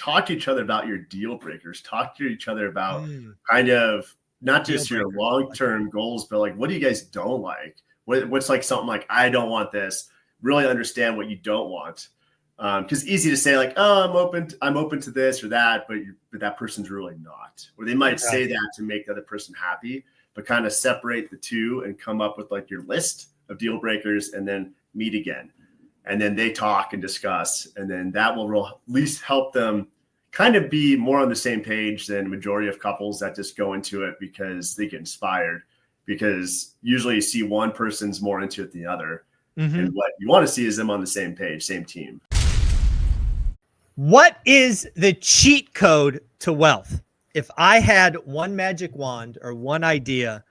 talk to each other about your deal breakers. Talk to each other about kind of not just your long-term goals, but like, what do you guys don't like? What's like something like, I don't want this. Really understand what you don't want. Because easy to say like, oh, I'm open to this or that, but that person's really not. Or they might say that to make the other person happy, but kind of separate the two and come up with like your list of deal breakers and then meet again. And then they talk and discuss, and then that will at least help them kind of be more on the same page than the majority of couples that just go into it because they get inspired. Because usually you see one person's more into it than the other. And what you want to see is them on the same page, same team. What is the cheat code to wealth? If I had one magic wand or one idea,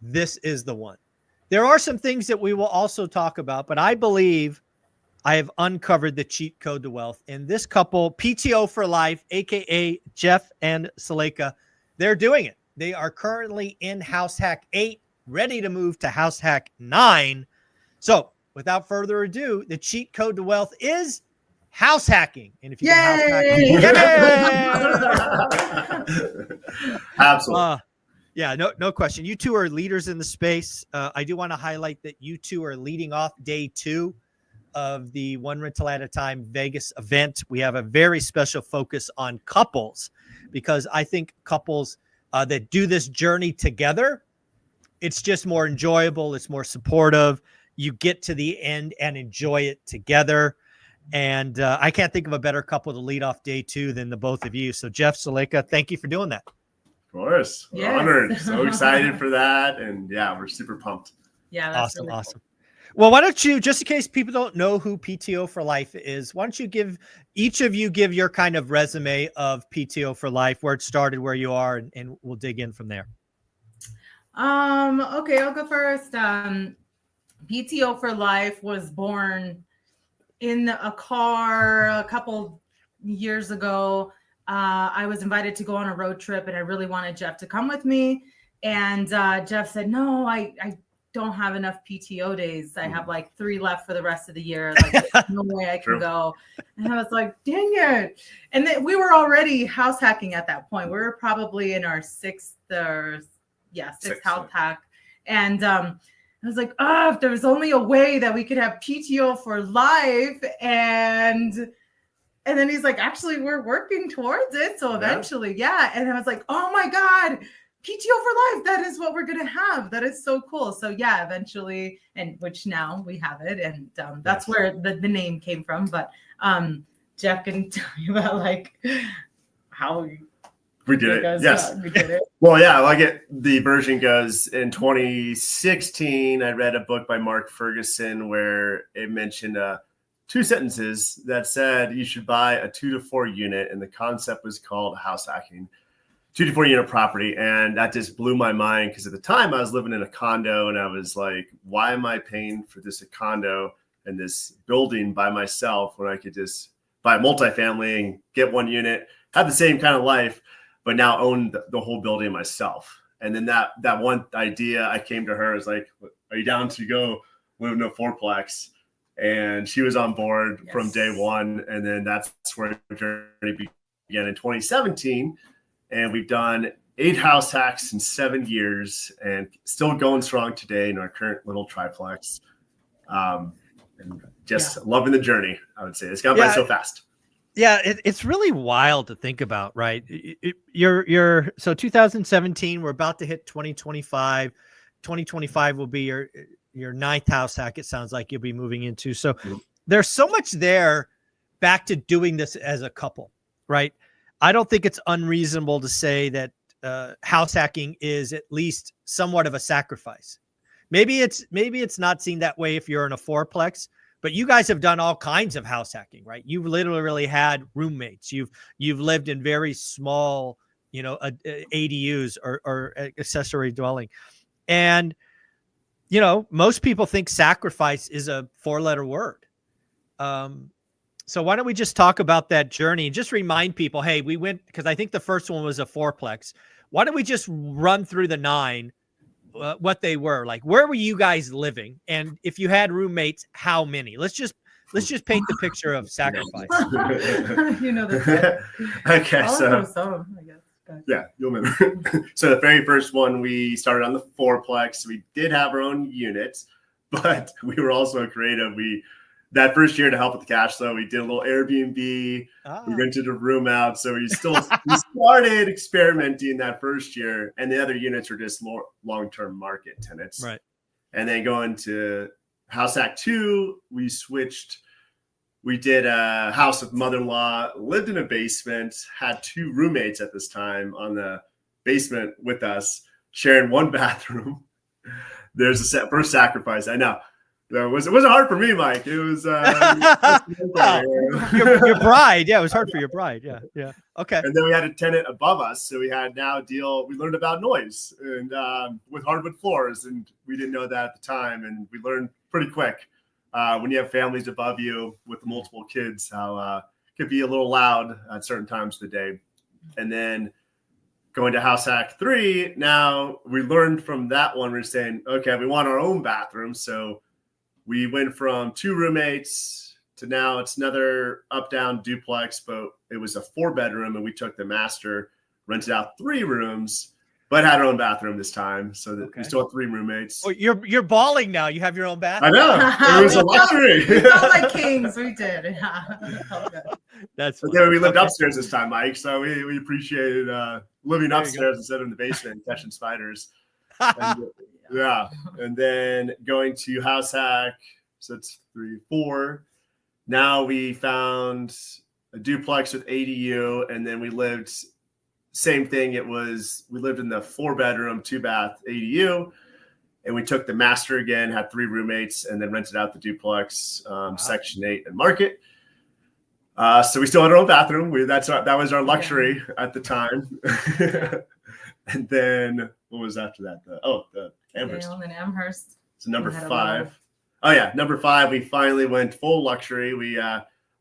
this is the one. There are some things that we will also talk about, but I believe I have uncovered the cheat code to wealth. And this couple, PTO for Life, aka Jeff and Suleika, they're doing it. They are currently in House Hack 8, ready to move to House Hack 9. So without further ado, the cheat code to wealth is house hacking. And if you can house hack, absolutely. Yeah, no question. You two are leaders in the space. I do want to highlight that you two are leading off day 2 of the One Rental at a Time Vegas event. We have a very special focus on couples, because I think couples that do this journey together, it's just more enjoyable. It's more supportive. You get to the end and enjoy it together. And I can't think of a better couple to lead off day 2 than the both of you. So Jeff, Suleika, thank you for doing that. Of course. We're honored. So excited for that. And yeah, we're super pumped. Yeah. That's awesome. Really Awesome. Well, why don't you, just in case people don't know who PTO for Life is, why don't you each of you give your kind of resume of PTO for Life, where it started, where you are, and we'll dig in from there. Okay, I'll go first. PTO for Life was born in a car a couple years ago. I was invited to go on a road trip, and I really wanted Jeff to come with me. And Jeff said, no, I don't have enough PTO days. I have like 3 left for the rest of the year. Like, no way I can go. And I was like, dang it. And then we were already house hacking at that point. We were probably in our sixth house hack. And I was like, if there was only a way that we could have PTO for life. And then he's like, actually, we're working towards it. So eventually, And I was like, oh my God, PTO for life. That is what we're going to have. That is so cool. So yeah, eventually, and which now we have it. And that's where the name came from. But Jeff can tell you about like how we did it. Yes. We did it. Well, yeah, like the version goes in 2016, I read a book by Mark Ferguson where it mentioned 2 sentences that said you should buy a 2 to 4 unit. And the concept was called house hacking. 2 to 4 unit property. And that just blew my mind, because at the time I was living in a condo and I was like, why am I paying for this condo and this building by myself when I could just buy a multifamily and get 1 unit, have the same kind of life, but now own the whole building myself. And then that one idea, I came to her, was like, are you down to go live in a 4-plex? And she was on board from day 1. And then that's where the journey began in 2017. And we've done 8 house hacks in 7 years and still going strong today in our current little triplex. And just loving the journey, I would say. It's gone by so fast. Yeah, it's really wild to think about, right? So 2017, we're about to hit 2025. 2025 will be your 9th house hack, it sounds like you'll be moving into. So there's so much there back to doing this as a couple, right? I don't think it's unreasonable to say that house hacking is at least somewhat of a sacrifice. Maybe it's not seen that way if you're in a 4-plex, but you guys have done all kinds of house hacking, right? You've literally had roommates. You've lived in very small, ADUs or accessory dwelling. And, most people think sacrifice is a 4-letter word. So why don't we just talk about that journey and just remind people, hey, we went, because I think the first one was a 4-plex. Why don't we just run through the 9, what they were like? Where were you guys living? And if you had roommates, how many? Let's just let's just paint the picture of sacrifice. You know the Okay, I'll so throw some, I guess. yeah, you'll remember. So the very first one, we started on the fourplex. We did have our own units, but we were also creative. That first year, to help with the cash flow, we did a little Airbnb. We rented a room out. So we started experimenting that first year, and the other units were just more long-term market tenants. Right. And then going to House Act 2, we switched. We did a house with mother-in-law, lived in a basement, had 2 roommates at this time on the basement with us, sharing 1 bathroom. There's a first sacrifice. I know. It wasn't hard for me, Mike. It was well, your bride. Yeah, it was hard for your bride. Yeah. Okay. And then we had a tenant above us, so we had we learned about noise and with hardwood floors, and we didn't know that at the time, and we learned pretty quick when you have families above you with multiple kids how it could be a little loud at certain times of the day. And then going to House Hack 3, now we learned from that one, we're saying, okay, we want our own bathroom, so we went from 2 roommates to now it's another up-down duplex, but it was a 4-bedroom, and we took the master, rented out 3 rooms, but had our own bathroom this time. So that we still have 3 roommates. Oh, you're balling now. You have your own bathroom. I know. It was a luxury. We felt like kings. We did. Yeah. That's but then we lived upstairs this time, Mike. So we appreciated living upstairs instead of in the basement and catching spiders. Yeah, and then going to House Hack, so it's 3, 4. Now we found a duplex with ADU, and then we lived, same thing. We lived in the 4-bedroom, 2-bath ADU, and we took the master again, had 3 roommates, and then rented out the duplex, Section 8 and Market. So we still had our own bathroom. That was our luxury at the time. And then what was after that? The Amherst. And Amherst. So number 5. Oh yeah, number 5. We finally went full luxury. We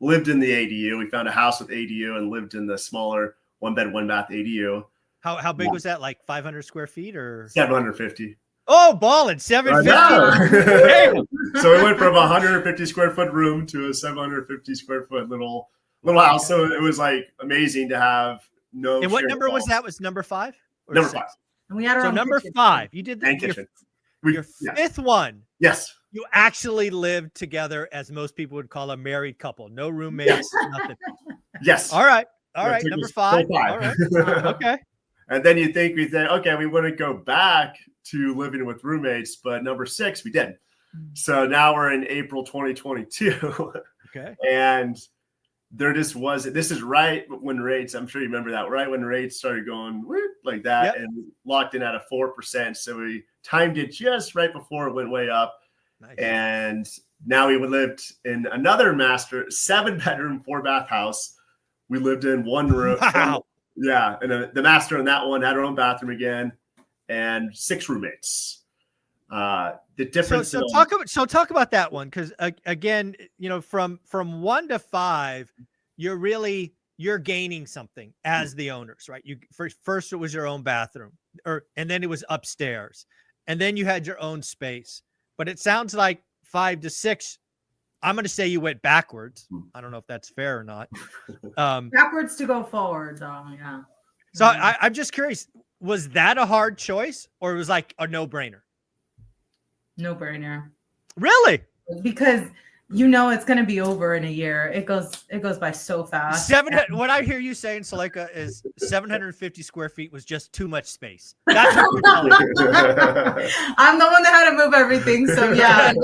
lived in the ADU. We found a house with ADU and lived in the smaller 1-bed, 1-bath ADU. How big was that? Like 500 square feet or 750? Oh, balling 750. So we went from a 150 square foot room to a 750 square foot little house. So it was like amazing to have no. And what number was that? Was number 5? Number 5. And we had our own number kitchen. 5. You did your 5th one. Yes. You actually lived together, as most people would call a married couple. No roommates, nothing. Yes. All right. Number 5. All right. Okay. And then you think we said, okay, we wouldn't go back to living with roommates, but number 6, we did. So now we're in April 2022. Okay. And there just wasn't. This is right when rates, I'm sure you remember that, right when rates started going like that, and locked in at a 4%. So we timed it just right before it went way up. Nice. And now we lived in another master 7-bedroom, 4-bath house. We lived in 1 room. Wow. Yeah. And the master in that one had her own bathroom again and 6 roommates. The difference. So talk about that one, because again, from 1 to 5, you're gaining something as the owners, right? You first it was your own bathroom, and then it was upstairs, and then you had your own space. But it sounds like 5 to 6. I'm going to say you went backwards. I don't know if that's fair or not. Backwards to go forward, though. Yeah. So I'm just curious, was that a hard choice, or it was like a no-brainer? No brainer. Really? Because it's going to be over in a year. It goes by so fast. What I hear you saying, Suleika, is 750 square feet was just too much space. That's what you're telling me. I'm the one that had to move everything. So yeah.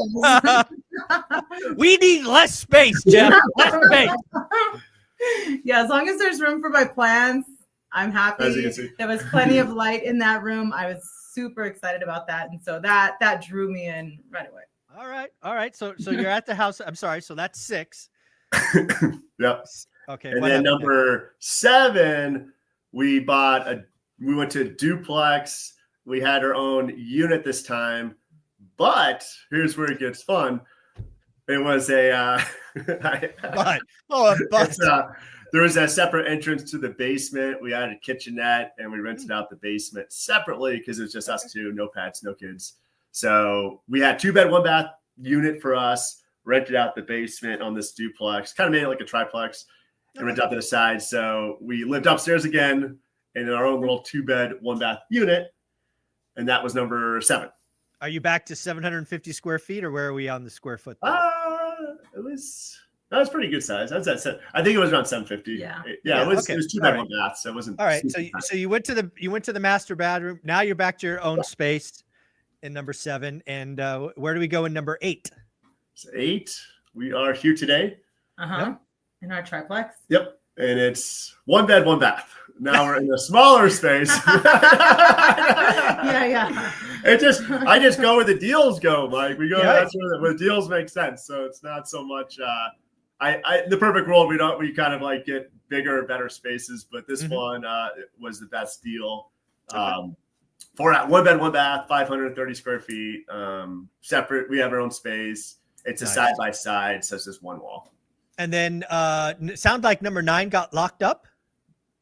We need less space, Jeff. Less space. Yeah, as long as there's room for my plants, I'm happy. As you can see. There was plenty of light in that room. I was super excited about that, and so that drew me in right away. All right. So you're at the house. I'm sorry. So that's 6. Yep. Okay. And then number 7, we went to duplex. We had our own unit this time, but here's where it gets fun. It was a there was a separate entrance to the basement. We had a kitchenette, and we rented out the basement separately because it was just us 2, no pets, no kids. So we had 2-bed, 1-bath unit for us, rented out the basement on this duplex, kind of made it like a triplex, and rented out to the side. So we lived upstairs again in our own little 2-bed, 1-bath unit, and that was number 7. Are you back to 750 square feet, or where are we on the square foot? That was pretty good size. I think it was around 750. Yeah. It was. Okay. It was 2-bed, 1-bath, so it wasn't. All right. So you went to the master bedroom. Now you're back to your own space in number 7. And where do we go in number 8? So 8. We are here today. Yep. In our triplex. Yep. And it's 1 bed, 1 bath. Now we're in a smaller space. Yeah. I just go where the deals go, Mike. We go that's where the deals make sense. So it's not so much. In the perfect world, we kind of like get bigger, better spaces, but this one was the best deal. For 1 bed, 1 bath, 530 square feet, separate. We have our own space. It's a side by side, so it's just one wall. And then it sounds like number 9 got locked up.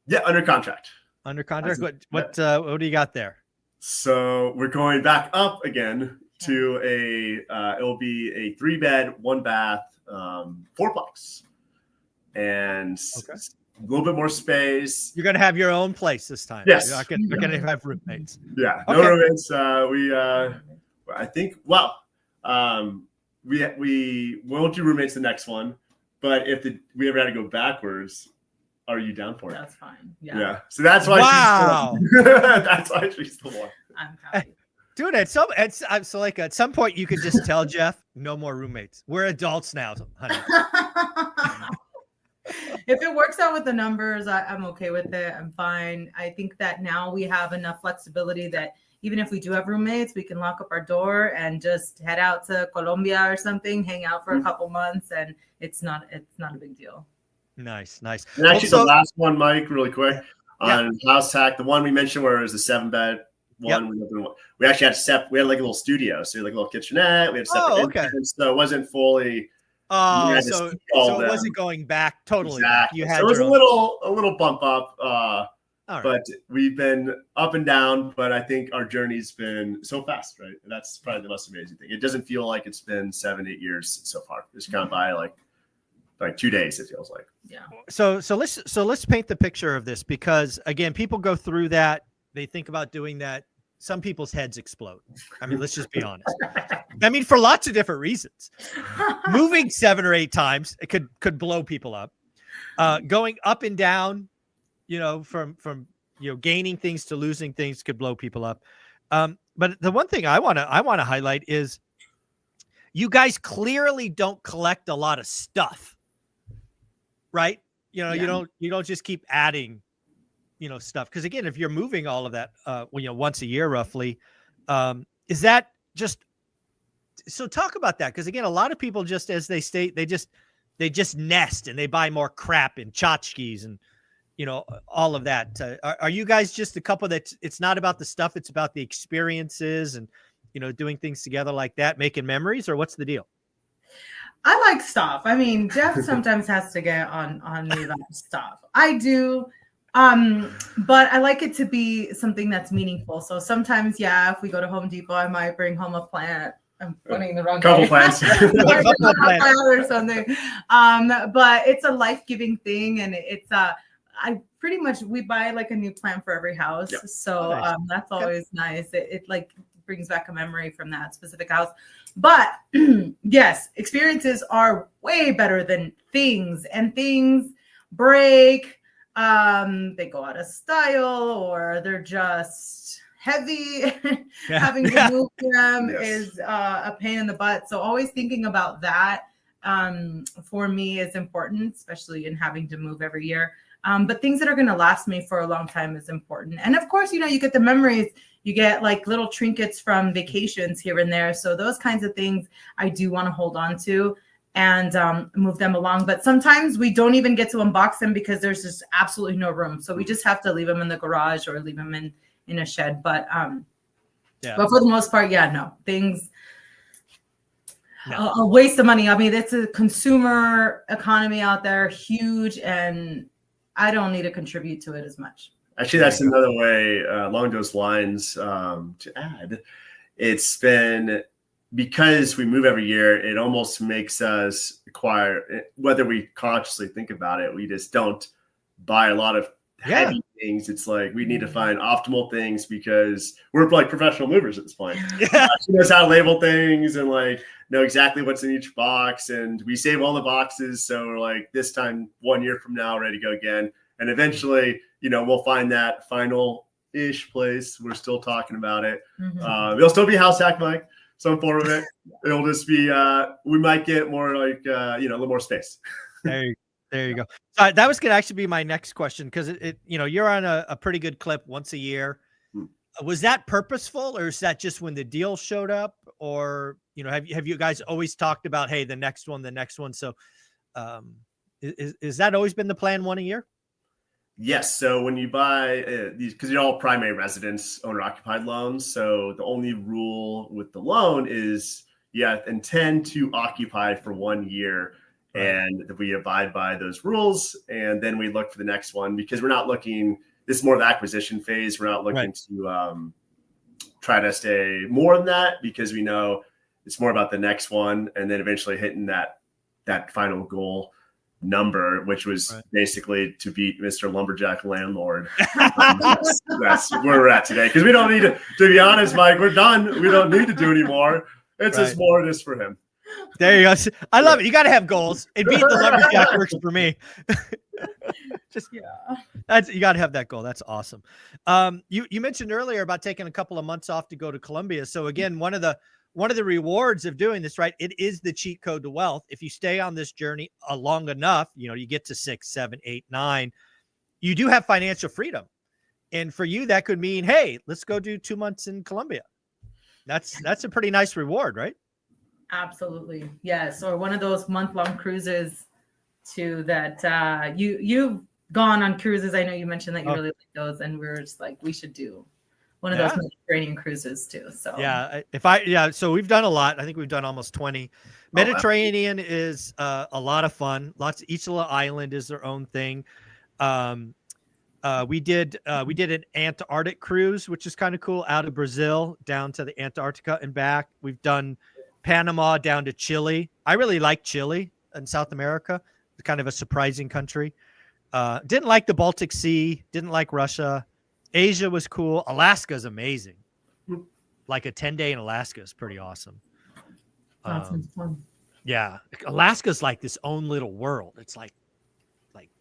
Yeah, under contract. Under contract. What do you got there? So we're going back up again to it'll be a 3-bed, 1 bath, 4-plex, and a little bit more space. You're gonna have your own place this time. Yes, you're not gonna have roommates. Yeah, no roommates. I think. Well, we won't do roommates the next one, but if we ever had to go backwards, are you down for it? That's fine. Yeah. So that's why. Wow. That's why she's the one. I'm happy. Dude, at some point you could just tell Jeff, no more roommates. We're adults now, honey. If it works out with the numbers, I'm okay with it. I'm fine. I think that now we have enough flexibility that even if we do have roommates, we can lock up our door and just head out to Colombia or something, hang out for a couple months, and it's not a big deal. Nice. And actually, the last one, Mike, really quick on house hack, the one we mentioned where it was the 7-bed one. We actually had we had like a little studio, so like a little kitchenette. We had separate so it wasn't fully. So it wasn't going back totally. Exactly. You had so it was a little bump up, but we've been up and down. But I think our journey's been so fast, right? That's probably the most amazing thing. It doesn't feel like it's been 7-8 years so far. It's gone by like 2 days. It feels like. Yeah. So let's paint the picture of this, because again, people go through that. They think about doing that. Some people's heads explode. I mean, let's just be honest. I mean, for lots of different reasons. Moving 7 or 8 times, it could blow people up. Going up and down, from gaining things to losing things could blow people up. But the one thing I want to highlight is you guys clearly don't collect a lot of stuff, right? You don't just keep adding stuff, because again, if you're moving all of that once a year roughly, is that just so talk about that, because again, a lot of people, just as they state, they just nest and they buy more crap and tchotchkes and all of that. Are you guys just a couple that it's not about the stuff, it's about the experiences and doing things together like that, making memories, or what's the deal? I like stuff. I mean, Jeff sometimes has to get on me about stuff. I do. But I like it to be something that's meaningful. So sometimes, if we go to Home Depot, I might bring home a plant. I'm putting the wrong couple plants or something. But it's a life-giving thing, and it's we buy like a new plant for every house. Yep. So nice. That's always nice. It like brings back a memory from that specific house. But yes, experiences are way better than things, and things break. They go out of style, or they're just heavy. Having to move them is a pain in the butt. So always thinking about that for me is important, especially in having to move every year. But things that are going to last me for a long time is important. And of course, you get the memories. You get like little trinkets from vacations here and there. So those kinds of things I do want to hold on to and move them along. But sometimes we don't even get to unbox them because there's just absolutely no room. So we just have to leave them in the garage or leave them in a shed. But for the most part, things a waste of money. I mean, it's a consumer economy out there, huge, and I don't need to contribute to it as much. Actually, that's another way along those lines to add. It's been because we move every year, it almost makes us acquire, whether we consciously think about it, we just don't buy a lot of heavy things. It's like we need to find optimal things because we're like professional movers at this point. She knows how to label things and like know exactly what's in each box, and we save all the boxes. So we're like, this time 1 year from now, ready to go again. And eventually, we'll find that final-ish place. We're still talking about it. It'll still be house hack, Mike, some form of it. It'll just be, we might get more like, a little more space. There you go. So that was going to actually be my next question, because you're on a pretty good clip once a year. Was that purposeful, or is that just when the deal showed up, or have you guys always talked about, hey, the next one? So is that always been the plan, one a year? Yes. So when you buy these, because you're all primary residence owner occupied loans, so the only rule with the loan is intend to occupy for 1 year. Right. And we abide by those rules, and then we look for the next one, because we're not looking. This is more of the acquisition phase. We're not looking to try to stay more than that, because we know it's more about the next one, and then eventually hitting that final goal number, which was basically to beat Mr. Lumberjack Landlord. That's where we're at today, because we don't need to be honest, Mike, we're done. We don't need to do anymore. It's just more just for him. There you go. I love it. You got to have goals. And beating the Lumberjack works for me. You got to have that goal. That's awesome. You mentioned earlier about taking a couple of months off to go to Colombia. So again, one of the rewards of doing this, right? It is the cheat code to wealth. If you stay on this journey long enough, you get to 6, 7, 8, 9, you do have financial freedom. And for you, that could mean, hey, let's go do 2 months in Colombia. That's a pretty nice reward, right? Absolutely. Yes. Or one of those month-long cruises too, that you've gone on cruises. I know you mentioned that you really like those, and we were just like, we should do one of those Mediterranean cruises too. So so we've done a lot. I think we've done almost 20. Mediterranean is a lot of fun. Each little island is their own thing. We did an Antarctic cruise, which is kind of cool, out of Brazil down to the Antarctica and back. We've done Panama down to Chile. I really like Chile in South America. It's kind of a surprising country. Didn't like the Baltic Sea. Didn't like Russia. Asia was cool. Alaska is amazing. Like a 10-day in Alaska is pretty awesome. Sounds fun. Yeah. Alaska's like this own little world. It's like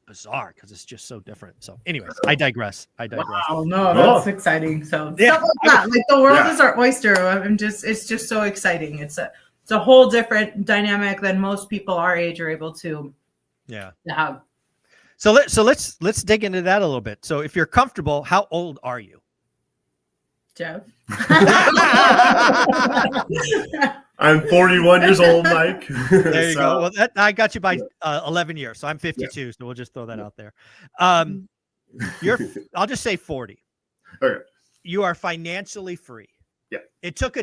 bizarre because it's just so different. So anyways, I digress. Wow, no, that's exciting. So stuff like that. Like the world is our oyster. It's just so exciting. It's a whole different dynamic than most people our age are able to have. So let's dig into that a little bit. So if you're comfortable, how old are you? Jeff. I'm 41 years old, Mike. There you go. Well, I got you by 11 years. So I'm 52. So we'll just throw that out there. I'll just say 40. Okay. You are financially free. Yeah. It took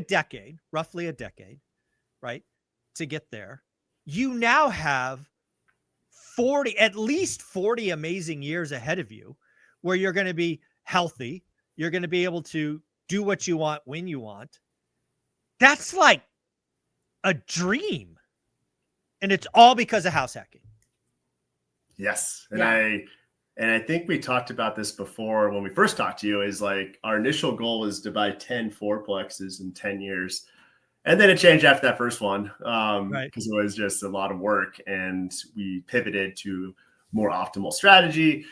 roughly a decade, right, to get there. You now have at least 40 amazing years ahead of you, where you're going to be healthy. You're going to be able to do what you want when you want. That's like a dream. And it's all because of house hacking. Yes. And I think we talked about this before when we first talked to you, is like our initial goal was to buy 10 fourplexes in 10 years. And then it changed after that first one, because it was just a lot of work, and we pivoted to more optimal strategy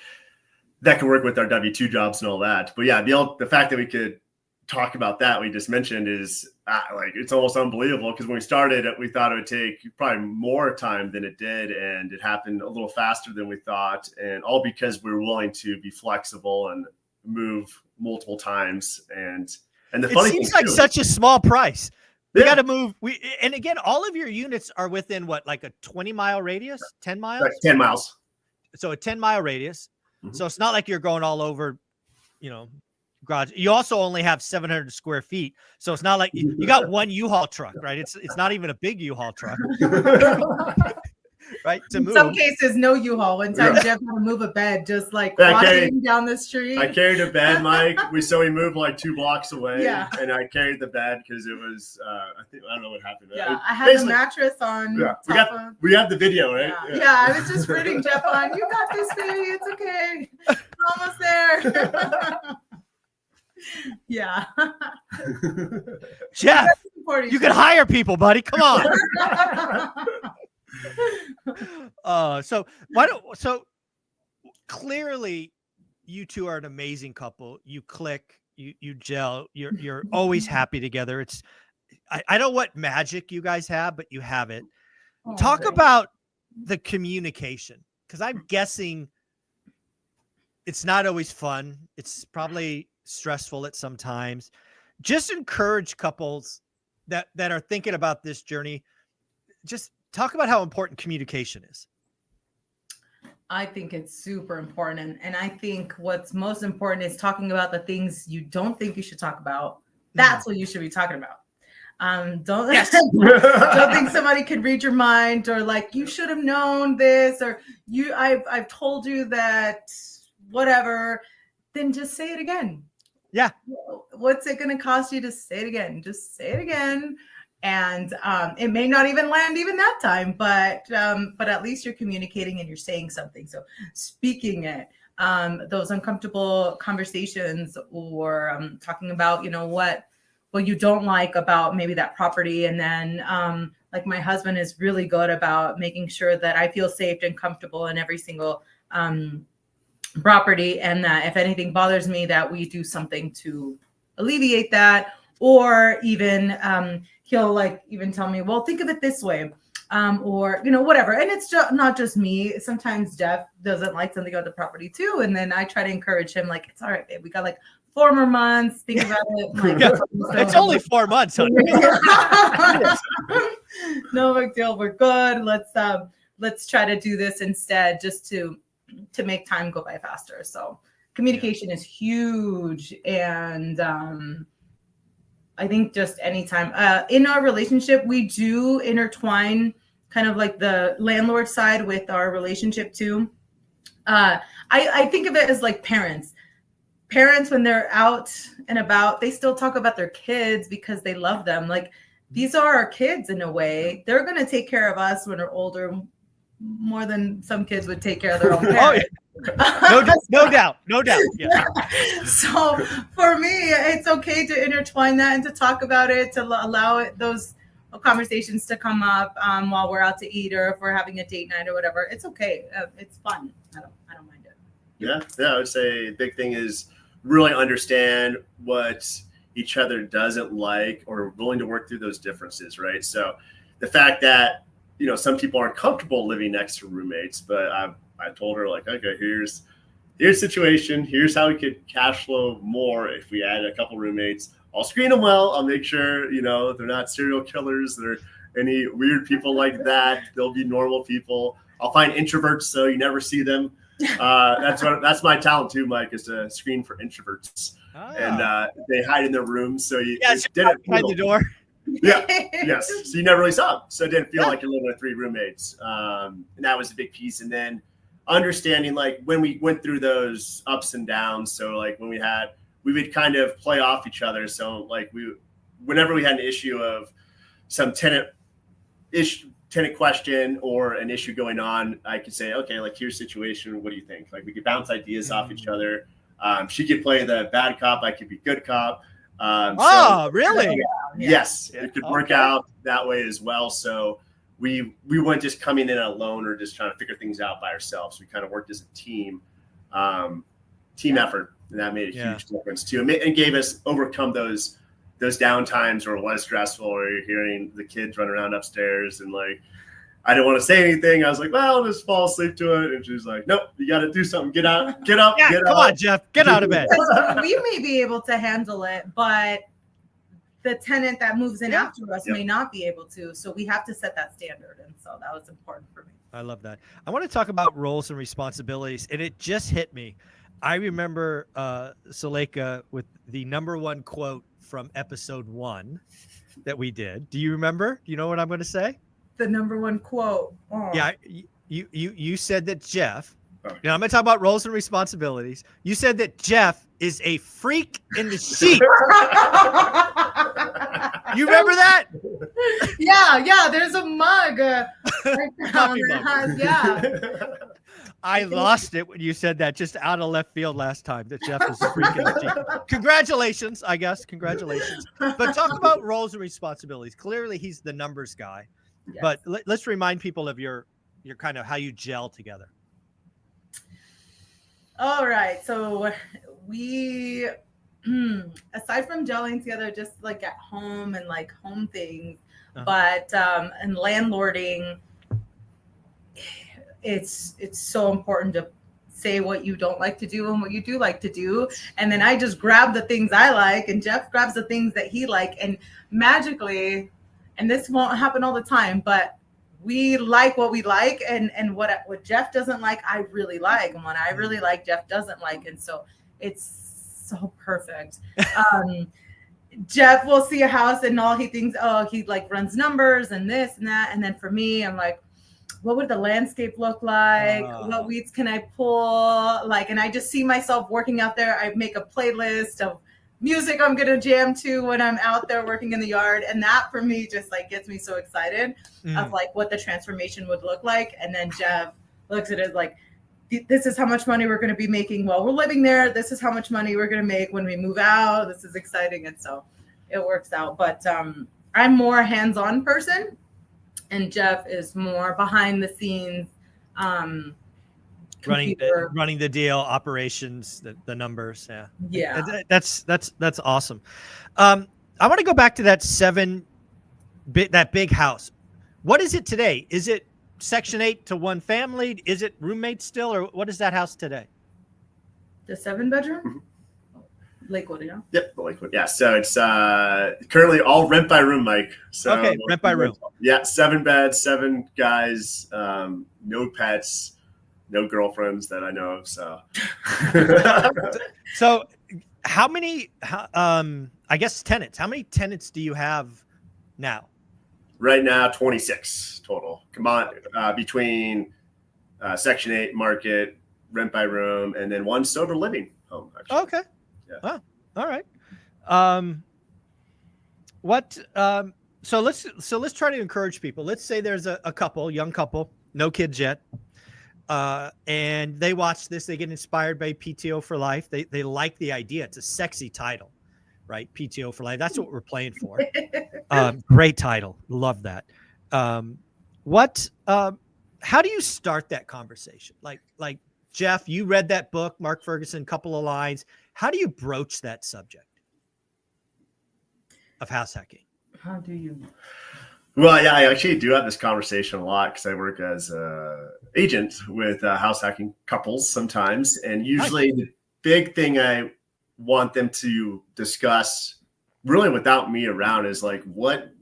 that could work with our W-2 jobs and all that. But yeah, the fact that we could talk about that we just mentioned is it's almost unbelievable, because when we started it, we thought it would take probably more time than it did, and it happened a little faster than we thought, and all because we were willing to be flexible and move multiple times. And the funny thing, it seems like such a small price. We got to move. And again, all of your units are within what, like a 20-mile radius, 10 miles? Like 10 miles. So a 10-mile radius. Mm-hmm. So it's not like you're going all over, garage. You also only have 700 square feet. So it's not like you got one U-Haul truck, right? It's not even a big U-Haul truck. right? To In move. some cases, no U-Haul. One time, Jeff had to move a bed, just like walking down the street. I carried a bed, Mike. So we moved like 2 blocks away, Yeah. and I carried the bed because it was. I don't know what happened. Yeah, I had the mattress on. Yeah, we have the video, right? Yeah, I was just rooting Jeff on. You got this, baby. It's okay. Almost there. Yeah. Jeff, you can hire people, buddy. Come on. So clearly you two are an amazing couple. You click, you gel, you're always happy together. I don't know what magic you guys have, but you have it. Talk about the communication, because I'm guessing it's not always fun. It's probably stressful at some times. Just encourage couples that are thinking about this journey. Just talk about how important communication is. I think it's super important. And I think what's most important is talking about the things you don't think you should talk about. That's what you should be talking about. Don't think somebody could read your mind, or like, you should have known this, or I've told you that, whatever. Then just say it again. Yeah. What's it going to cost you to say it again? Just say it again. And it may not even land even that time, but at least you're communicating and you're saying something. So speaking it, those uncomfortable conversations, or talking about, what you don't like about maybe that property. And then like my husband is really good about making sure that I feel safe and comfortable in every single property, and that if anything bothers me, that we do something to alleviate that. Or even he'll like even tell me, well, think of it this way, or whatever. And it's not just me. Sometimes Jeff doesn't like something about the property too, and then I try to encourage him, like, it's all right, babe. We got like 4 more months. Think about it. Like, it's only 4 months. No big deal. We're good. Let's try to do this instead, just to make time go by faster. So communication is huge. And I think just anytime in our relationship, we do intertwine kind of like the landlord side with our relationship too. I think of it as like parents, when they're out and about, they still talk about their kids because they love them. Like, these are our kids in a way. They're going to take care of us when we're older, more than some kids would take care of their own parents. No doubt. Yeah. So for me, it's okay to intertwine that and to talk about it, to allow those conversations to come up while we're out to eat, or if we're having a date night or whatever. It's okay. It's fun. I don't mind it. Yeah. I would say a big thing is really understand what each other doesn't like, or willing to work through those differences, right? So the fact that, some people aren't comfortable living next to roommates, but I told her, like, okay, here's the situation. Here's how we could cash flow more if we add a couple roommates. I'll screen them well. I'll make sure, they're not serial killers. They're any weird people like that. They'll be normal people. I'll find introverts so you never see them. That's my talent too, Mike, is to screen for introverts. And they hide in their rooms, so you didn't behind the door. Yeah, yes. So you never really saw them, so it didn't feel like you're living with 3 roommates. And that was a big piece. And then understanding, like, when we went through those ups and downs. So like when we would kind of play off each other. So like whenever we had an issue of some tenant question or an issue going on, I could say, okay, like, here's the situation. What do you think? Like, we could bounce ideas off each other. She could play the bad cop. I could be good cop. Really? Yes. It could work out that way as well. So we weren't just coming in alone or just trying to figure things out by ourselves. We kind of worked as a team effort. And that made a huge difference too. And gave us overcome those down times where it was stressful, or you're hearing the kids run around upstairs, and like, I didn't want to say anything. I was like, well, I'll just fall asleep to it. And she's like, nope, you got to do something. Get up. Come on, Jeff, get out of bed. We may be able to handle it, but the tenant that moves in after us may not be able to. So we have to set that standard. And so that was important for me. I love that. I want to talk about roles and responsibilities. And it just hit me. I remember Suleika with the #1 quote from episode 1 that we did. Do you remember? Do you know what I'm going to say? the number one quote. Oh. Yeah, you said that Jeff. Now I'm going to talk about roles and responsibilities. You said that Jeff is a freak in the sheet. You remember that? Yeah. There's a mug. Coffee mug. Yeah. I lost it when you said that just out of left field last time that Jeff is a freak in the sheet. Congratulations, I guess. Congratulations. But talk about roles and responsibilities. Clearly, he's the numbers guy. Yes. But let's remind people of your kind of how you gel together. All right. So we, aside from gelling together, just like at home and like home things, but and landlording, it's so important to say what you don't like to do and what you do like to do. And then I just grab the things I like, and Jeff grabs the things that he like, and magically, and this won't happen all the time, but we like what we like, and what Jeff doesn't like, I really like, and what I really like, Jeff doesn't like, and so it's so perfect. Jeff will see a house and all he thinks, oh, he like runs numbers and this and that, and then for me, I'm like, what would the landscape look like? What weeds can I pull? Like, and I just see myself working out there. I make a playlist of music I'm gonna jam to when I'm out there working in the yard, and that for me just like gets me so excited of like what the transformation would look like. And then Jeff looks at it like, this is how much money we're going to be making while we're living there. This is how much money we're going to make when we move out. This is exciting, and so it works out. But I'm more a hands-on person, and Jeff is more behind the scenes. Running the deal, operations, the numbers. Yeah. That's awesome. I want to go back to that big house. What is it today? Is it Section 8 to one family? Is it roommates still, or what is that house today? The 7-bedroom? Lakewood, yeah. Yep, the Lakewood. Yeah, so it's currently all rent by room, Mike. So okay, rent by room. Yeah, 7 beds, 7 guys, no pets. No girlfriends that I know of. So, so how many, I guess tenants, how many tenants do you have now? Right now, 26 total. Come on, between Section 8 market, rent by room, and then one sober living home. Actually. Okay. Yeah. Oh, all right. So let's try to encourage people. Let's say there's a couple, young couple, no kids yet. And they watch this, they get inspired by PTO for Life. They like the idea. It's a sexy title, right? PTO for Life. That's what we're playing for. Great title. Love that. How do you start that conversation? Like Jeff, you read that book, Mark Ferguson, couple of lines. How do you broach that subject of house hacking? How do you? Well, yeah, I actually do have this conversation a lot because I work as an agent with house hacking couples sometimes. And usually the big thing I want them to discuss really without me around is like,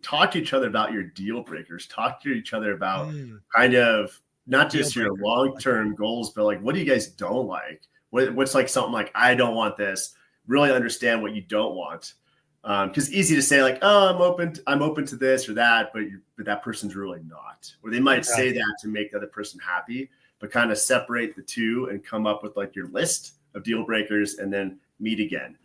talk to each other about your deal breakers, talk to each other about kind of not just your long-term goals, but like, what do you guys don't like? What's like something like, I don't want this, really understand what you don't want. Because easy to say like, oh, I'm open to this or that, but that person's really not. Or they might say that to make the other person happy, but kind of separate the two and come up with like your list of deal breakers and then meet again.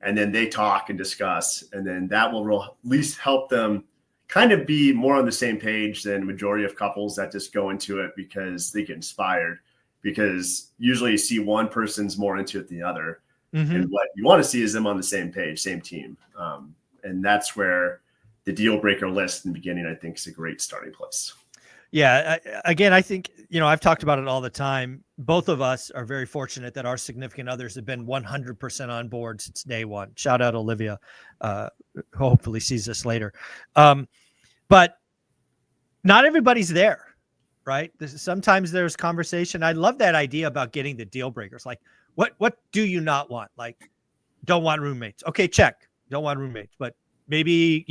And then they talk and discuss, and then that will at least help them kind of be more on the same page than majority of couples that just go into it because they get inspired. Because usually you see one person's more into it than the other. And what you want to see is them on the same page, same team. And that's where the deal breaker list in the beginning, I think, is a great starting place. Yeah. Again, I think, I've talked about it all the time. Both of us are very fortunate that our significant others have been 100% on board since day one. Shout out Olivia, who hopefully sees this later. But not everybody's there, right? Sometimes there's conversation. I love that idea about getting the deal breakers. Like, what do you not want? Like, don't want roommates. Okay, check. Don't want roommates, but maybe,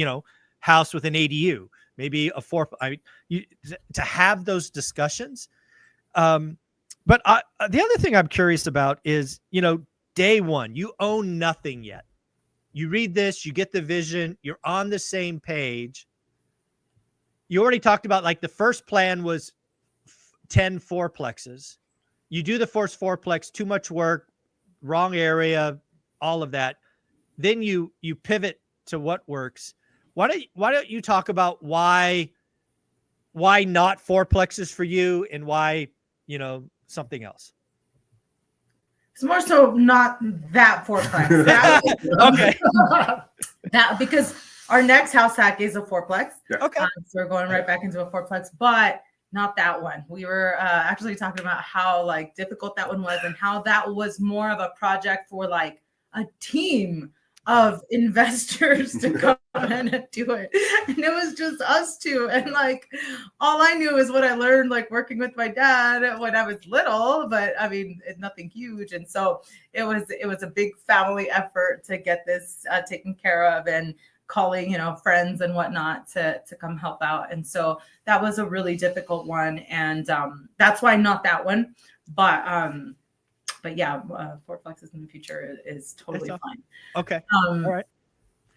house with an ADU, maybe to have those discussions. But the other thing I'm curious about is, day one, you own nothing yet. You read this, you get the vision, you're on the same page. you already talked about like the first plan was 10 fourplexes. You do the first fourplex, too much work, wrong area, all of that. Then you pivot to what works. Why don't you talk about why not fourplexes for you and why, something else? It's more so not that fourplex. Okay. That because our next house hack is a fourplex. Okay. So we're going right back into a fourplex, but not that one. We were actually talking about how like difficult that one was and how that was more of a project for like a team of investors to come in and do it. And it was just us two. And like, all I knew is what I learned, like working with my dad when I was little, but I mean, it's nothing huge. And so it was a big family effort to get this taken care of and calling, friends and whatnot to come help out. And so that was a really difficult one. And that's why not that one, but yeah, fourplexes in the future is totally fine. Okay. All right.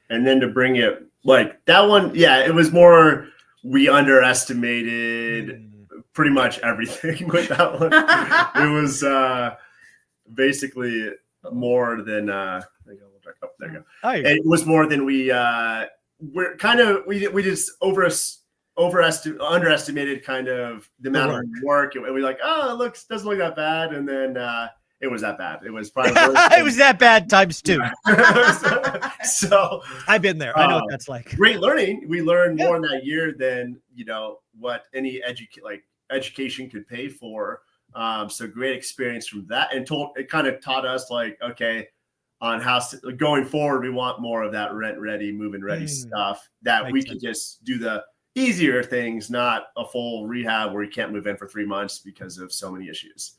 And then to bring it like that one, yeah, it was more, we underestimated pretty much everything with that one. It was basically more than there you go. It was more than we just underestimated kind of the amount of work. And we like, it doesn't look that bad. And then it was that bad. It was probably it was that bad times 2. So I've been there. I know what that's like. Great learning. We learned more in that year than what any education could pay for. So great experience from that, and it kind of taught us like, okay, on how going forward, we want more of that rent ready, move-in ready stuff that we could just do the easier things, not a full rehab where you can't move in for 3 months because of so many issues.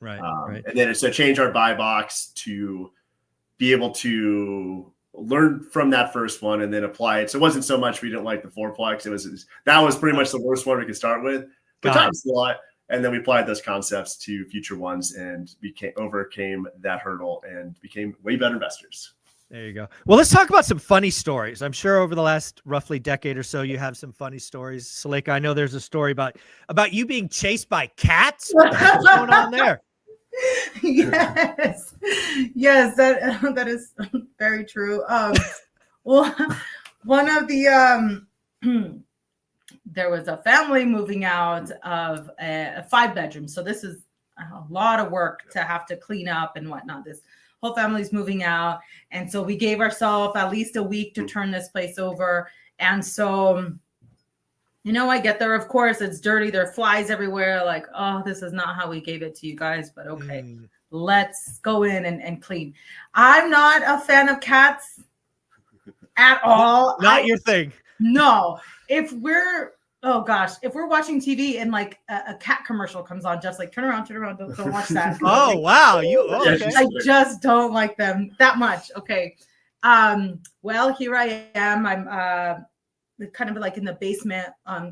Right. And then it's to change our buy box to be able to learn from that first one and then apply it. So it wasn't so much we didn't like the fourplex. That was pretty much the worst one we could start with. But times a lot. And then we applied those concepts to future ones and overcame that hurdle and became way better investors. There you go. Well, let's talk about some funny stories. I'm sure over the last roughly decade or so, you have some funny stories. Saleka, I know there's a story about you being chased by cats. What's going on there? Yes, that is very true. Well, one of the there was a family moving out of a 5-bedroom. So this is a lot of work to have to clean up and whatnot. This whole family's moving out. And so we gave ourselves at least a week to turn this place over. And so, I get there. Of course, it's dirty. There are flies everywhere. Like, oh, this is not how we gave it to you guys. But okay, let's go in and clean. I'm not a fan of cats at all. Not your thing. No. If we're watching TV and like a cat commercial comes on, just like turn around, don't watch that. Oh, wow. Okay. I just don't like them that much. Okay. Well, here I am. I'm kind of like in the basement,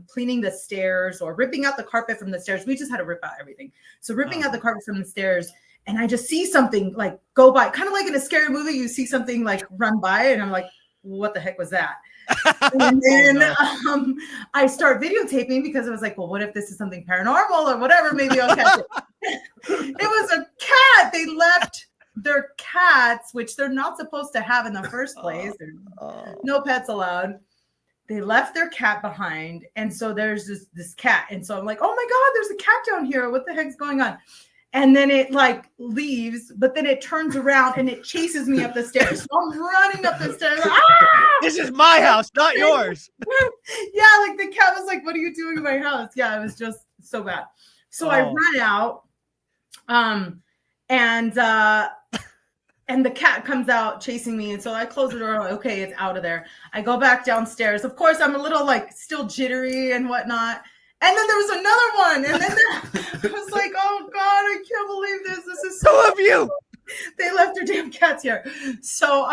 cleaning the stairs or ripping out the carpet from the stairs. We just had to rip out everything. So ripping out the carpet from the stairs, and I just see something like go by, kind of like in a scary movie, you see something like run by, and I'm like, what the heck was that? And then I start videotaping because I was like, well, what if this is something paranormal or whatever? Maybe I'll catch it. It was a cat. They left their cats, which they're not supposed to have in the first place. No pets allowed. They left their cat behind. And so there's this cat. And so I'm like, oh my God, there's a cat down here. What the heck's going on? And then it like leaves, but then it turns around and it chases me up the stairs. So I'm running up the stairs. Like, This is my house, not yours. Yeah, like the cat was like, what are you doing in my house? Yeah, it was just so bad. So I run out, and the cat comes out chasing me. And so I close the door. Okay, it's out of there. I go back downstairs. Of course, I'm a little like still jittery and whatnot. And then there was another one. And then I was like, oh God, I can't believe this. This is so of you. They left their damn cats here. So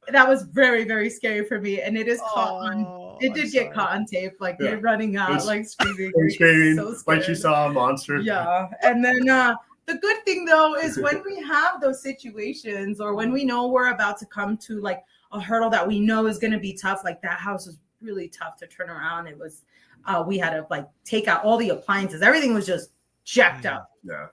that was very, very scary for me. And it is caught on, it did get caught on tape, like me running out, like screaming. So like she saw a monster. Yeah. And then the good thing though is when we have those situations or when we know we're about to come to like a hurdle that we know is going to be tough, like that house is really tough to turn around. It was, we had to like take out all the appliances. Everything was just jacked up. Yeah.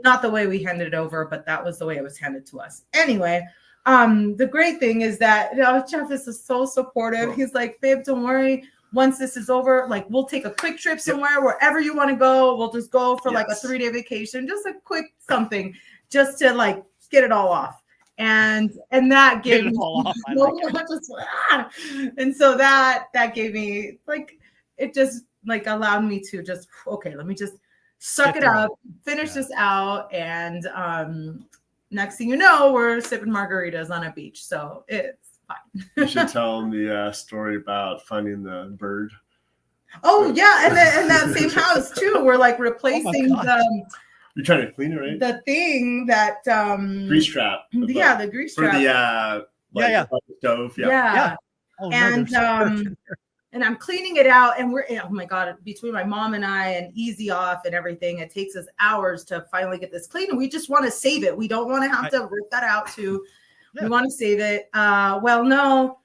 Not the way we handed it over, but that was the way it was handed to us. Anyway, the great thing is that Jeff is so supportive. He's like, babe, don't worry. Once this is over, like we'll take a quick trip somewhere, wherever you want to go. We'll just go for like a 3-day vacation, just a quick something, just to like get it all off. And that gave me and so that gave me like, it just like allowed me to just, okay, let me just suck it up, finish this out. And next thing you know, we're sipping margaritas on a beach. So it's fine. You should tell them the story about finding the bird. Oh yeah, and that same house too. We're like replacing You're trying to clean it, right? The thing that grease trap. Yeah, the grease trap. For the stove. Yeah. Oh, and I'm cleaning it out, and we're, oh my God, between my mom and I and easy off and everything, it takes us hours to finally get this clean. And we just want to save it. We don't want to have to rip that out too. We want to save it. Well, no,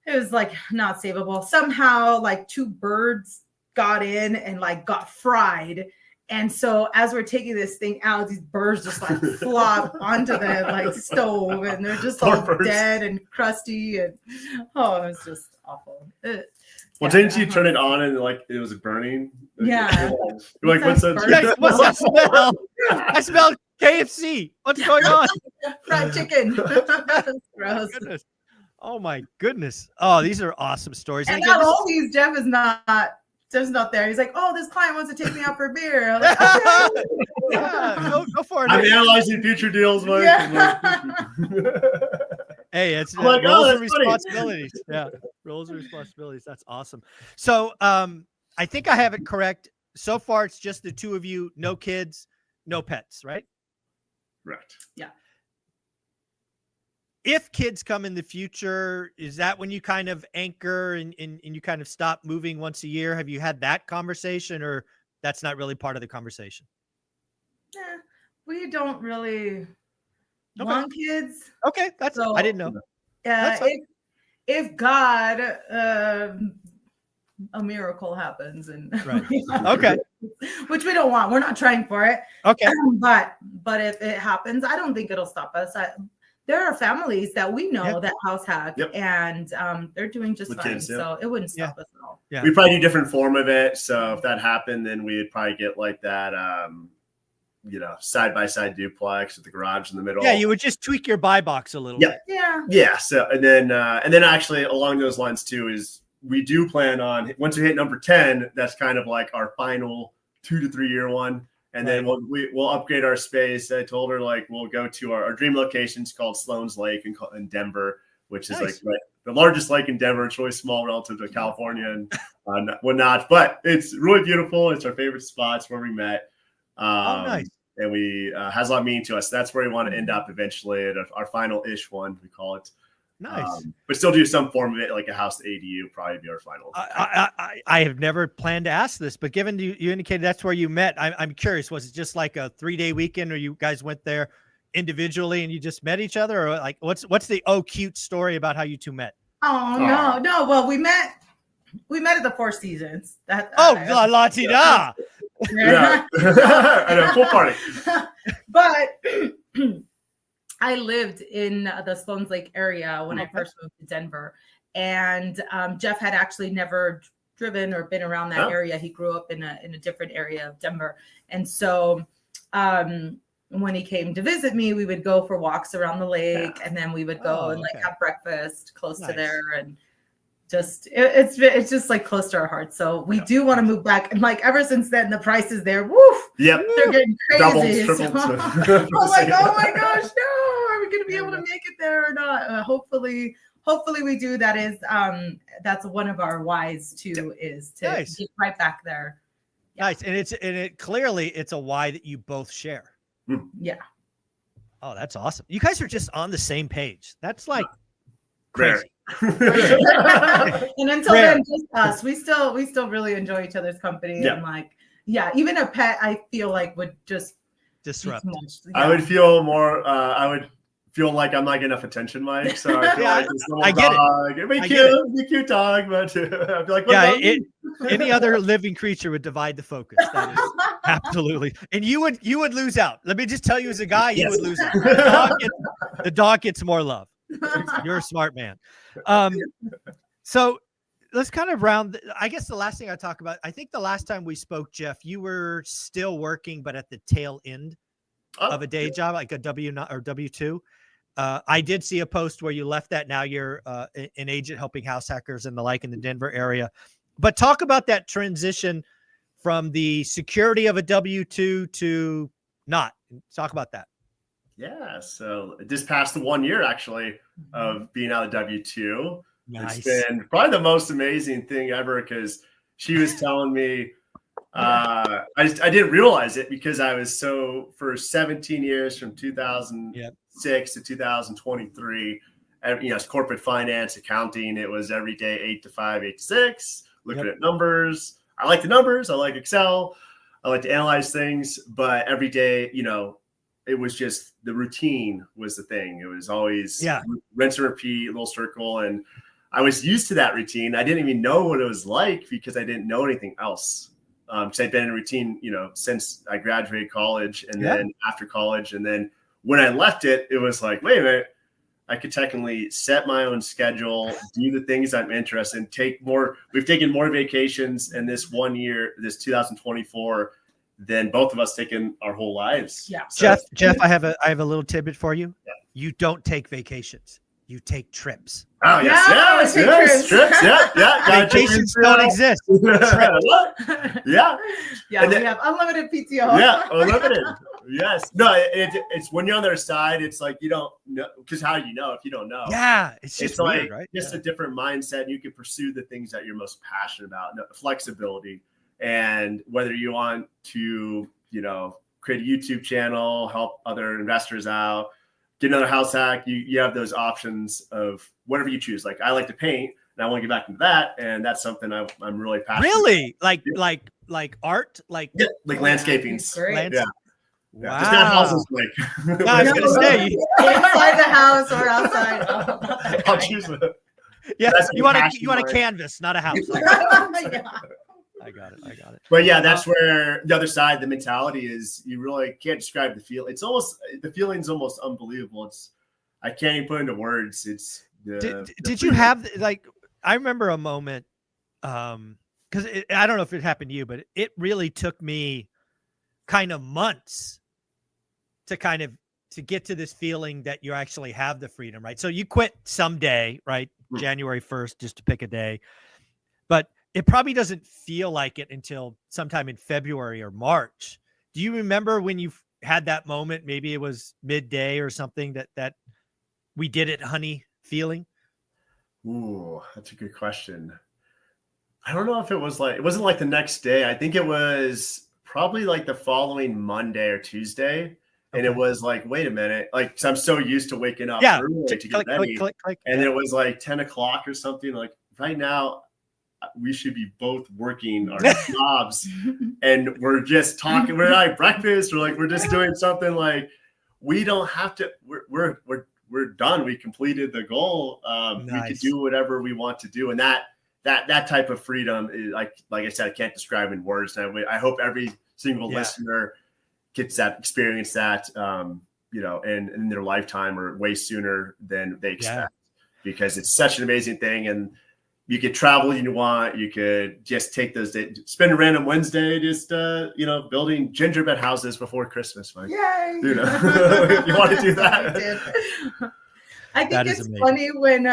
it was like not savable. Somehow like 2 birds got in and like got fried. And so as we're taking this thing out, these birds just like flop onto the like stove, and they're just all dead and crusty, and it was just awful. Didn't you turn it on and like it was burning? Yeah. You're like, what's that? What's that smell? I smell KFC. What's going on? Fried chicken. That's gross. Goodness. Oh my goodness. Oh, these are awesome stories. And not all these, Jeff is not there. He's like, oh, this client wants to take me out for beer. I'm like, okay. Go for it. I'm analyzing future deals, Mike. Yeah. Hey, it's like, roles and responsibilities. Yeah, roles and responsibilities. That's awesome. So I think I have it correct. So far, it's just the 2 of you, no kids, no pets, right? Right. Yeah. If kids come in the future, is that when you kind of anchor and you kind of stop moving once a year? Have you had that conversation, or that's not really part of the conversation? Yeah, we don't really want kids. Okay, I didn't know. If God, a miracle happens, and okay, which we don't want. We're not trying for it. Okay, but if it happens, I don't think it'll stop us. There are families that we know that house hack, and they're doing just fine. Kids, so it wouldn't stop us at all. Yeah, we probably do different form of it. So if that happened, then we'd probably get like that, side-by-side duplex with the garage in the middle. Yeah, you would just tweak your buy box a little bit. Yeah. So and then actually along those lines too is we do plan on, once we hit number 10, that's kind of like our final 2 to 3 year one. And then we'll upgrade our space. I told her like we'll go to our dream locations called Sloan's Lake in Denver, which is like the largest lake in Denver. It's really small relative to California and whatnot, but it's really beautiful. It's our favorite spots where we met. Nice. And we has a lot of meaning to us. That's where we want to end up eventually at our final-ish one, we call it. Nice. But still do some form of it, like a house ADU, probably be our final. I have never planned to ask this, but given you indicated that's where you met, I'm curious, was it just like a 3-day weekend, or you guys went there individually and you just met each other, or like what's the cute story about how you 2 met? No. Well, we met at the Four Seasons. La ti da. Yeah. At a pool party. But I lived in the Sloan's Lake area when I first moved to Denver, and Jeff had actually never driven or been around that area. He grew up in a different area of Denver, and so when he came to visit me, we would go for walks around the lake, and then we would go and like have breakfast close to there, and just it's just like close to our hearts. So we do want to move back, and like ever since then, the prices there, woof, they're getting crazy. Doubled, I'm like, oh my gosh, no, are we gonna be able to make it there or not? Hopefully we do. That is that's one of our whys too, is to get right back there. Nice. And it clearly it's a why that you both share. Yeah. Oh, that's awesome. You guys are just on the same page. That's like crazy. And until then, just us. We still really enjoy each other's company. And like, even a pet, I feel like would just disrupt. I would feel more feel like I'm not getting enough attention, Mike. So I feel like this little I get dog. It. Be cute dog, but I feel like any other living creature would divide the focus. That is absolutely, and you would lose out. Let me just tell you, as a guy, you would lose out. The dog gets more love. You're a smart man. So let's kind of round. I guess the last thing I talk about. I think the last time we spoke, Jeff, you were still working, but at the tail end of a day job, like a W-9 or W-2. I did see a post where you left that. Now you're an agent helping house hackers and the like in the Denver area. But talk about that transition from the security of a W-2 to not. Talk about that. Yeah. So just past the 1 year actually of being out of W-2. Nice. It's been probably the most amazing thing ever, because she was telling me, I didn't realize it because I was for 17 years from 2006 to 2023, it's corporate finance, accounting. It was every day, 8 to 5, 8 to 6, looking at numbers. I like the numbers. I like Excel. I like to analyze things, but every day, it was just the routine was the thing. It was always rinse and repeat, little circle. And I was used to that routine. I didn't even know what it was like because I didn't know anything else. Because I'd been in a routine, since I graduated college and then after college. And then when I left it, it was like, wait a minute, I could technically set my own schedule, do the things I'm interested in, we've taken more vacations in this 1 year, this 2024, than both of us taken our whole lives. Yeah. So, Jeff, I have a little tidbit for you. Yeah. You don't take vacations. You take trips. Oh, yes. Trips. Yeah. Vacations don't exist. Yeah. Yeah, we have unlimited PTO. Yeah, unlimited. Yes. No, it's when you're on their side, it's like you don't know, because how do you know if you don't know? Yeah, it's just weird, like, right? Just a different mindset. And you can pursue the things that you're most passionate about, flexibility. And whether you want to, create a YouTube channel, help other investors out, get another house hack, you have those options of whatever you choose. Like I like to paint and I want to get back into that. And that's something I'm really passionate about. Like art? Like landscaping. Great. Yeah. Wow. Just not houses, like. No, I was going to say. Inside the house or outside. I'll choose it. Yeah, you want a canvas, not a house. I got it. But yeah, that's where the other side, the mentality is you really can't describe the feel. The feeling's almost unbelievable. I can't even put into words. Did you have I remember a moment, because I don't know if it happened to you, but it really took me kind of months to get to this feeling that you actually have the freedom, right? So you quit someday, right? January 1st, just to pick a day, but it probably doesn't feel like it until sometime in February or March. Do you remember when you had that moment? Maybe it was midday or something that we did it, honey, feeling? Ooh, that's a good question. I don't know if it wasn't like the next day. I think it was probably like the following Monday or Tuesday. And it was like, wait a minute. Like, so I'm so used to waking up early to get ready. Click. And then it was like 10 o'clock or something. Like right now, we should be both working our jobs and we're just talking. We're at breakfast. We're just doing something like we don't have to. We're done. We completed the goal. Nice. We could do whatever we want to do, and that type of freedom is like I said, I can't describe in words. And I hope every single listener gets that experience that in their lifetime or way sooner than they expect, because it's such an amazing thing. And you could travel when you want. You could just take those days, spend a random Wednesday just building gingerbread houses before Christmas. Mike. Yay! You want to do that? I think it's funny when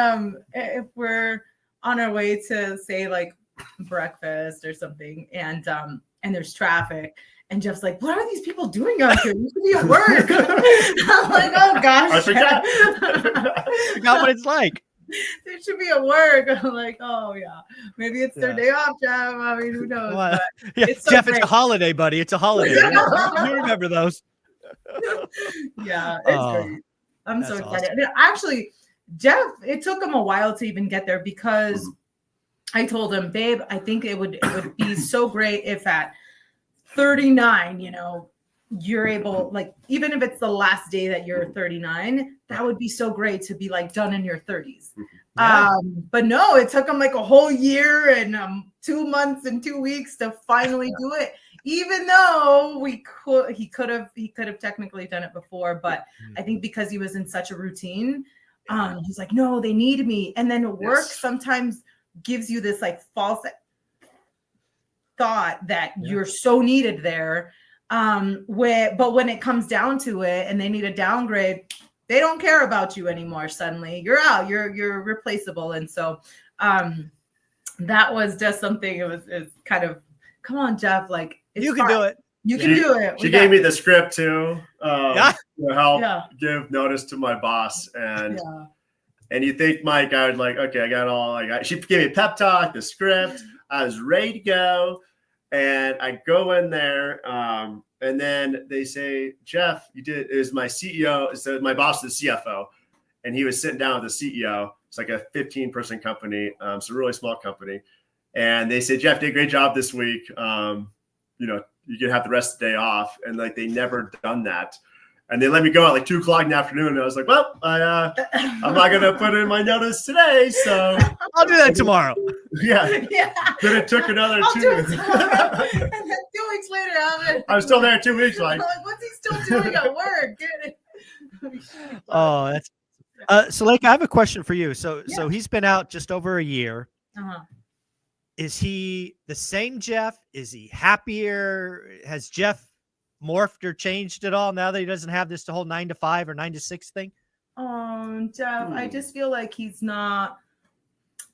if we're on our way to say like breakfast or something, and there's traffic. And Jeff's like, what are these people doing out here? You should be at work. I'm like, oh gosh. I forgot what it's like. They should be at work. I'm like, oh yeah, maybe it's their day off, Jeff. I mean, who knows? Well, it's so Jeff, great. It's a holiday, buddy. It's a holiday. You remember those? Yeah, it's great. I'm so excited. Awesome. Actually, Jeff, it took him a while to even get there because I told him, babe, I think it would be so great if at 39, you're able, like, even if it's the last day that you're 39, that would be so great to be like done in your 30s. Yeah. But no, it took him like a whole year and 2 months and 2 weeks to finally do it. Even though he could have technically done it before, but I think because he was in such a routine, he's like, no, they need me. And then work sometimes gives you this like false thought that you're so needed there. But when it comes down to it and they need a downgrade, they don't care about you anymore. Suddenly you're out, you're replaceable. And so that was just something, it's kind of, come on, Jeff, like, you can do it. You can do it. She gave me the script too to help give notice to my boss. And you think, Mike, I would like, okay, I got all, like, she gave me a pep talk, the script. I was ready to go. And I go in there, and then they say, Jeff, you did, it was my CEO. So my boss is the CFO, and he was sitting down with the CEO. It's like a 15-person company. So a really small company. And they said, Jeff did a great job this week. You can have the rest of the day off. And like, they never done that. And they let me go at like 2:00 in the afternoon. And I was like, well, I'm not going to put in my notice today. So I'll do that tomorrow. Yeah. Then it took another 2 weeks. And then 2 weeks later, I'm still there 2 weeks. Like, what's he still doing at work? Oh, that's so like, I have a question for you. So he's been out just over a year. Is he the same Jeff? Is he happier? Has Jeff morphed or changed at all now that he doesn't have this whole 9 to 5 or 9 to 6 thing? Jeff, I just feel like he's not,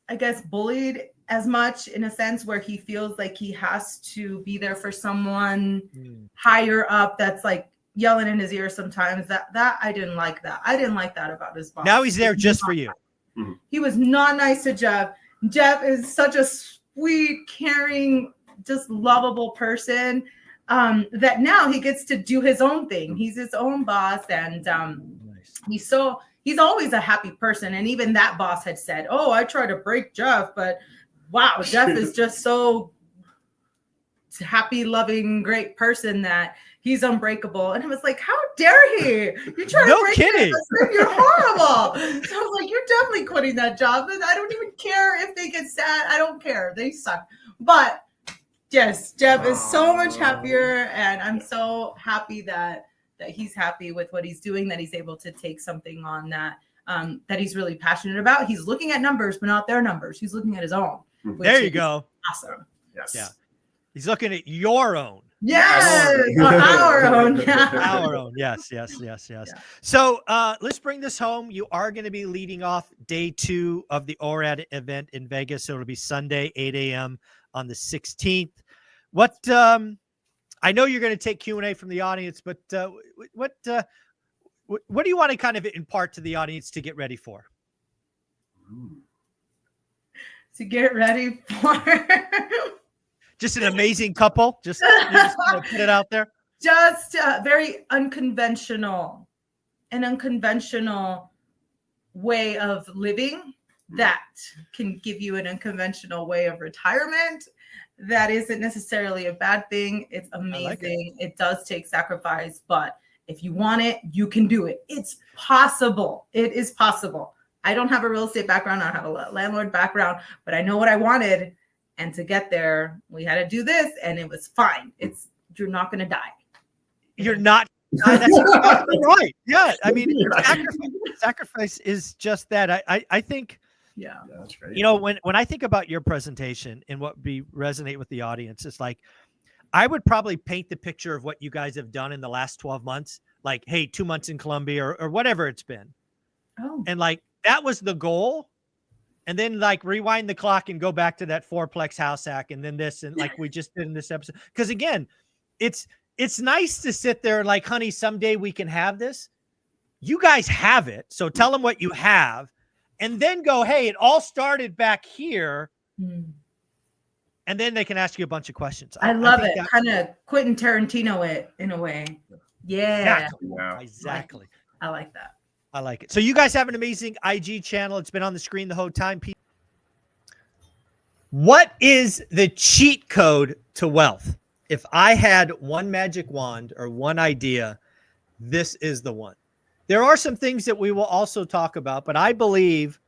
I guess, bullied as much, in a sense where he feels like he has to be there for someone higher up that's like yelling in his ear sometimes. That I didn't like that. I didn't like that about his boss. Now he's there just for you. He was not nice to Jeff. Jeff is such a sweet, caring, just lovable person that now he gets to do his own thing. He's his own boss, and he's always a happy person. And even that boss had said, oh, I try to break Jeff, but wow, Jeff is just so happy, loving, great person that he's unbreakable. And I was like, how dare he? You try to break kidding. Jeff, you're horrible. So I was like, you're definitely quitting that job. And I don't even care if they get sad. I don't care. They suck. But yes, Jeff is so much happier. And I'm so happy that he's happy with what he's doing, that he's able to take something on that he's really passionate about. He's looking at numbers, but not their numbers. He's looking at his own. There you go. Awesome. Yes. Yeah. He's looking at your own. Yes. Our own. Our own. Yes. Yeah. So let's bring this home. You are going to be leading off day 2 of the ORaaT event in Vegas. So it'll be Sunday, 8 a.m. on the 16th. What I know you're going to take Q&A from the audience, but what do you want to kind of impart to the audience to get ready for? To get ready for just an amazing couple. Just put it out there. Just very unconventional, an unconventional way of living that can give you an unconventional way of retirement. That isn't necessarily a bad thing. It's amazing. Like it does take sacrifice, but if you want it, you can do it. It's possible. It is possible. I don't have a real estate background. I don't have a landlord background, but I know what I wanted. And to get there, we had to do this, and it was fine. You're not going to die. You're not. That's exactly right. Yeah. I mean, sacrifice is just that. I think. Yeah, that's great. You know, when I think about your presentation and what resonate with the audience, it's like I would probably paint the picture of what you guys have done in the last 12 months. Like, hey, 2 months in Colombia or whatever it's been. Oh. And like that was the goal. And then like rewind the clock and go back to that fourplex house hack and then this and like we just did in this episode. Because again, it's nice to sit there and like, honey, someday we can have this. You guys have it. So tell them what you have and then go, hey, it all started back here. And then they can ask you a bunch of questions. I love it. Kind of Quentin Tarantino it in a way. Yeah. Exactly. I like that. I like it. So you guys have an amazing IG channel. It's been on the screen the whole time. What is the cheat code to wealth? if I had one magic wand or one idea, this is the one. There are some things that we will also talk about, but I believe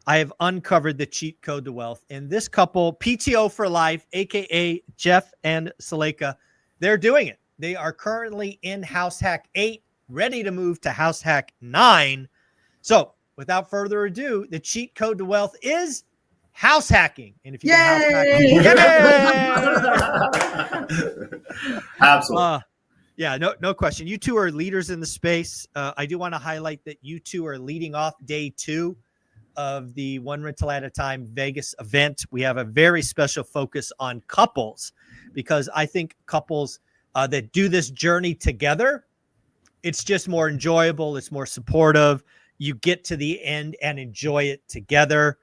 I have uncovered the cheat code to wealth. And this couple, PTO for Life, aka Jeff and Suleika, they're doing it. They are currently in House Hack 8, ready to move to House Hack 9. So without further ado, the cheat code to wealth is house hacking. And if you can house hack, Absolutely. Yeah, no question. You two are leaders in the space. I do want to highlight that you two are leading off day 2 of the One Rental at a Time Vegas event. We have a very special focus on couples, because I think couples that do this journey together, it's just more enjoyable. It's more supportive. You get to the end and enjoy it together.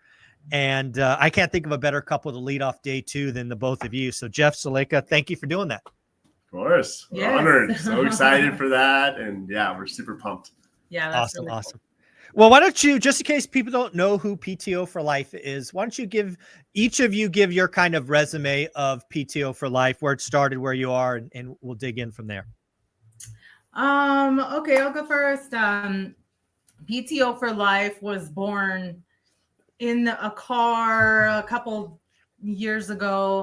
And I can't think of a better couple to lead off day 2 than the both of you. So Jeff, Suleika, thank you for doing that. Of course. We're honored. So excited for that. And yeah, we're super pumped. Yeah, that's awesome. really Awesome. Well, why don't you, just in case people don't know who PTO for Life is, why don't you give each of you give your kind of resume of PTO for Life, where it started, where you are, and we'll dig in from there. Okay, I'll go first. PTO for Life was born in a car a couple years ago.